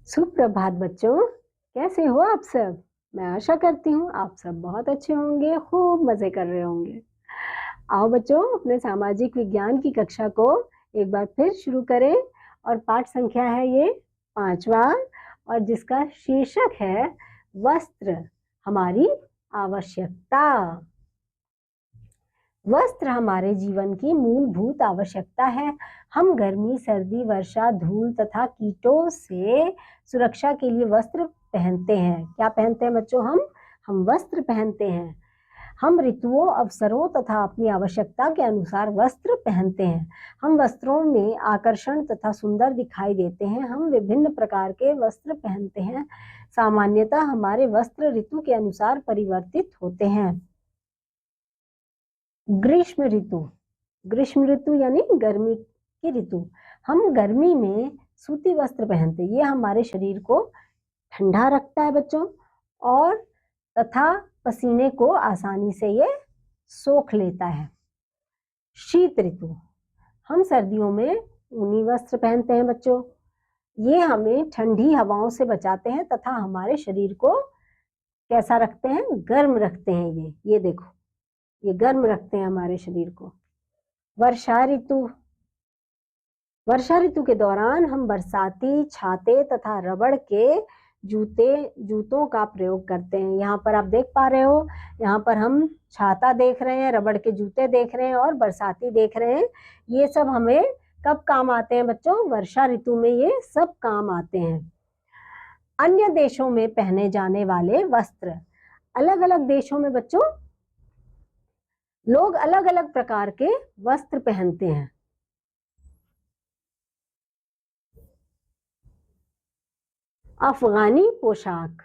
सुप्रभात बच्चों, कैसे हो आप सब? मैं आशा करती हूँ आप सब बहुत अच्छे होंगे, खूब मज़े कर रहे होंगे। आओ बच्चों, अपने सामाजिक विज्ञान की कक्षा को एक बार फिर शुरू करें और पाठ संख्या है ये 5वां और जिसका शीर्षक है वस्त्र, हमारी आवश्यकता। वस्त्र हमारे जीवन की मूलभूत आवश्यकता है। हम गर्मी, सर्दी, वर्षा, धूल तथा कीटों से सुरक्षा के लिए वस्त्र पहनते हैं। क्या पहनते हैं बच्चों? हम वस्त्र पहनते हैं। हम ऋतुओं, अवसरों तथा अपनी आवश्यकता के अनुसार वस्त्र पहनते हैं। हम वस्त्रों में आकर्षण तथा सुंदर दिखाई देते हैं। हम विभिन्न प्रकार के वस्त्र पहनते हैं। सामान्यतः हमारे वस्त्र ऋतु के अनुसार परिवर्तित होते हैं। ग्रीष्म ऋतु, ग्रीष्म ऋतु यानी गर्मी की ऋतु। हम गर्मी में सूती वस्त्र पहनते हैं। ये हमारे शरीर को ठंडा रखता है बच्चों और तथा पसीने को आसानी से ये सोख लेता है। शीत ऋतु, हम सर्दियों में ऊनी वस्त्र पहनते हैं बच्चों। ये हमें ठंडी हवाओं से बचाते हैं तथा हमारे शरीर को कैसा रखते हैं? गर्म रखते हैं। ये देखो, ये गर्म रखते हैं हमारे शरीर को। वर्षा ऋतु, वर्षा ऋतु के दौरान हम बरसाती छाते तथा रबड़ के जूतों का प्रयोग करते हैं। यहाँ पर आप देख पा रहे हो, यहाँ पर हम छाता देख रहे हैं, रबड़ के जूते देख रहे हैं और बरसाती देख रहे हैं। ये सब हमें कब काम आते हैं बच्चों? वर्षा ऋतु में ये सब काम आते हैं। अन्य देशों में पहने जाने वाले वस्त्र, अलग अलग देशों में बच्चों लोग अलग अलग प्रकार के वस्त्र पहनते हैं। अफगानी पोशाक,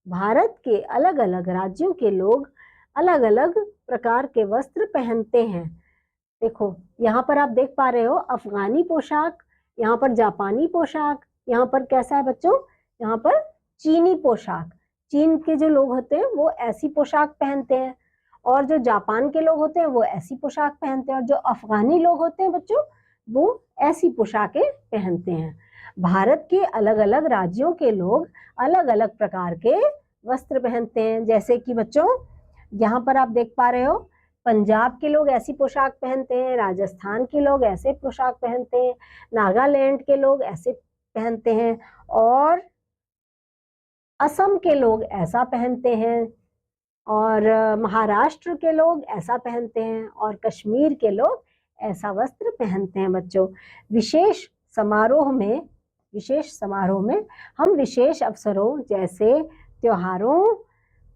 भारत के अलग अलग राज्यों के लोग अलग अलग प्रकार के वस्त्र पहनते हैं। देखो, यहाँ पर आप देख पा रहे हो अफगानी पोशाक, यहाँ पर जापानी पोशाक, यहाँ पर कैसा है बच्चों? यहाँ पर चीनी पोशाक। चीन के जो लोग होते हैं वो ऐसी पोशाक पहनते हैं और जो जापान के लोग होते हैं वो ऐसी पोशाक पहनते हैं और जो अफगानी लोग होते हैं बच्चों वो ऐसी पोशाकें पहनते हैं। भारत के अलग अलग राज्यों के लोग अलग अलग प्रकार के वस्त्र पहनते हैं। जैसे कि बच्चों यहाँ पर आप देख पा रहे हो, पंजाब के लोग ऐसी पोशाक पहनते हैं, राजस्थान के लोग ऐसे पोशाक पहनते हैं, नागालैंड के लोग ऐसे पहनते हैं और असम के लोग ऐसा पहनते हैं और महाराष्ट्र के लोग ऐसा पहनते हैं और कश्मीर के लोग ऐसा वस्त्र पहनते हैं बच्चों। विशेष समारोह में हम विशेष अवसरों जैसे त्योहारों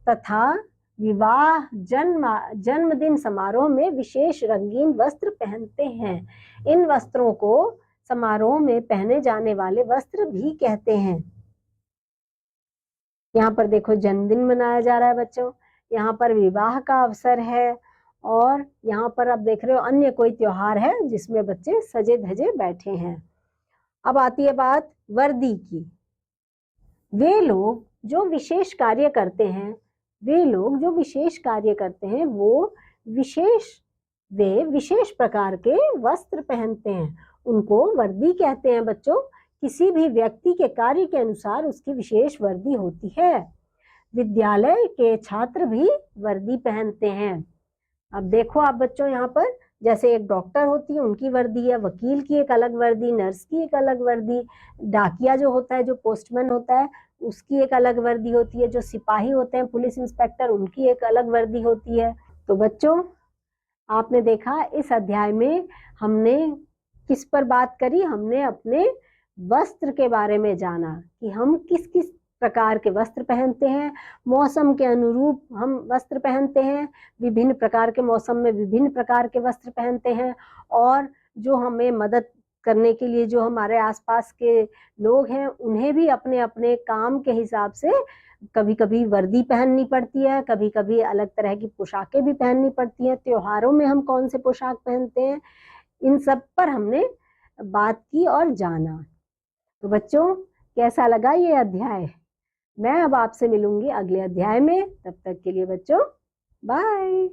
तथा विवाह, जन्मदिन समारोह में विशेष रंगीन वस्त्र पहनते हैं। इन वस्त्रों को समारोह में पहने जाने वाले वस्त्र भी कहते हैं। यहाँ पर देखो, जन्मदिन मनाया जा रहा है बच्चों, यहाँ पर विवाह का अवसर है और यहाँ पर आप देख रहे हो अन्य कोई त्योहार है जिसमें बच्चे सजे धजे बैठे हैं। अब आती है बात वर्दी की। वे लोग जो विशेष कार्य करते हैं वो विशेष प्रकार के वस्त्र पहनते हैं, उनको वर्दी कहते हैं बच्चों। किसी भी व्यक्ति के कार्य के अनुसार उसकी विशेष वर्दी होती है। विद्यालय के छात्र भी वर्दी पहनते हैं। अब देखो आप बच्चों, यहाँ पर जैसे एक डॉक्टर होती है उनकी वर्दी है, वकील की एक अलग वर्दी, नर्स की एक अलग वर्दी, डाकिया जो होता है, जो पोस्टमैन होता है उसकी एक अलग वर्दी होती है, जो सिपाही होते हैं, पुलिस इंस्पेक्टर, उनकी एक अलग वर्दी होती है। तो बच्चों आपने देखा इस अध्याय में हमने किस पर बात करी? हमने अपने वस्त्र के बारे में जाना कि हम किस किस प्रकार के वस्त्र पहनते हैं, मौसम के अनुरूप हम वस्त्र पहनते हैं, विभिन्न प्रकार के मौसम में विभिन्न प्रकार के वस्त्र पहनते हैं और जो हमें मदद करने के लिए जो हमारे आसपास के लोग हैं उन्हें भी अपने अपने काम के हिसाब से कभी कभी वर्दी पहननी पड़ती है, कभी कभी अलग तरह की पोशाकें भी पहननी पड़ती हैं। त्योहारों में हम कौन से पोशाक पहनते हैं, इन सब पर हमने बात की और जाना। तो बच्चों कैसा लगा ये अध्याय? मैं अब आपसे मिलूंगी अगले अध्याय में। तब तक के लिए बच्चों बाय।